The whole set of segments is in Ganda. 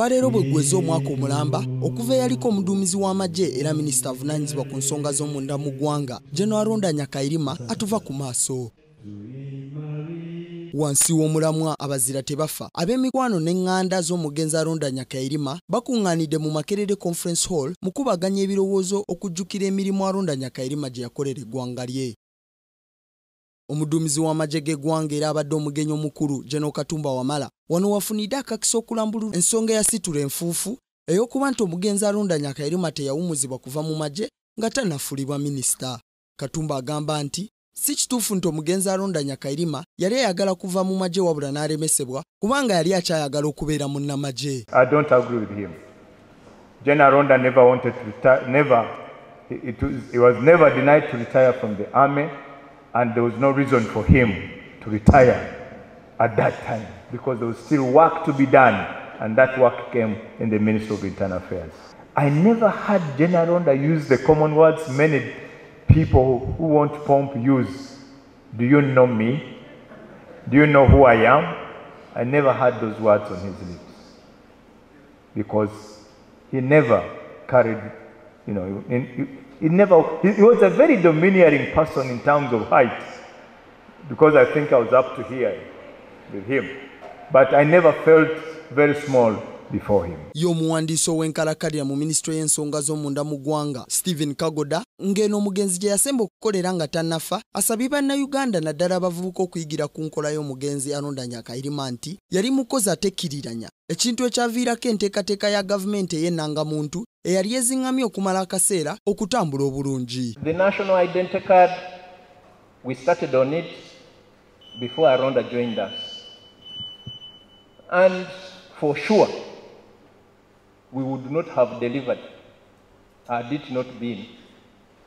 olwaleero bwe gweza omwaka omulamba okuva eyaliko omuduumizi w'amagye era minisita avunaanyizibwa ku nsonga z'omunda mu ggwanga General Rondanya Kairima atuva ku maaso. Wansi w'omulamwa abazira tebafa ab'emikwano n'eŋŋanda z'omugenzi Rondanya Kairima bakuŋŋaanidde mu Makerere Conference Hall mu kubaganya ebirowoozo okujjukira emirimu Rondanya Kairima gye yakolera eggwanga lye. Omuduumizi w'amagye g'eggwanga era abadde omugenyi omukulu General Katumba Wamala wano wafunidde akakisa okulambulula ensonga eyasitula enfuufu ey'okuba nti omugenzi Rondanya Kairima teyawumuzibwa kuva mu magye nga tannafulibwa minisita. Katumba agamba nti si kituufu nti omugenzi Rondanya Kairima yali ayagala kuva mu magye wabula n'alemesebwa kubanga yali akyayagala okubeera munnamagye. I don't agree with him. General Ronda never wanted to retire, he was never denied to retire from the army, and there was no reason for him to retire at that time because there was still work to be done, and that work came in the Ministry of Internal Affairs. I never heard General Ronda use the common words many people who want pomp use. Do you know me? Do you know who I am? I never heard those words on his lips because he never carried, he was a very domineering person in terms of height because I think I was up to here with him, but I never felt very small before him. Y'omuwandiisi ow'enkalakkalira mu Minisitule y'ensonga z'omunda mu ggwanga Stephen Kagoda ng'eno omugenzi gye yasemba okukolera nga tannafa asabye bannayuganda naddala abavubuka okuyigira ku nkola y'omugenzi Rondanya Kairima nti yali mukozi atekkiriranya ekintu ekyaviirako enteekateeka ya gavumenti ey'ennangamuntu eyali eziŋŋamye okumala akaseera okutambula obulungi. The national identity card, we started on it before Ronda joined us, and for sure we would not have delivered had it not been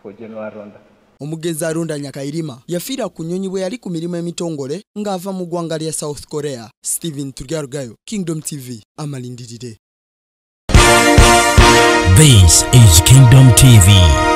for General Ronda. Omugenzi Rondanya Kairima yafiira ku nnyonyi bwe yali ku mirimu emitongole ng'ava mu ggwanga lya South Korea. Stephen Turyarugayo, Kingdom TV, amalindirire. This is Kingdom TV.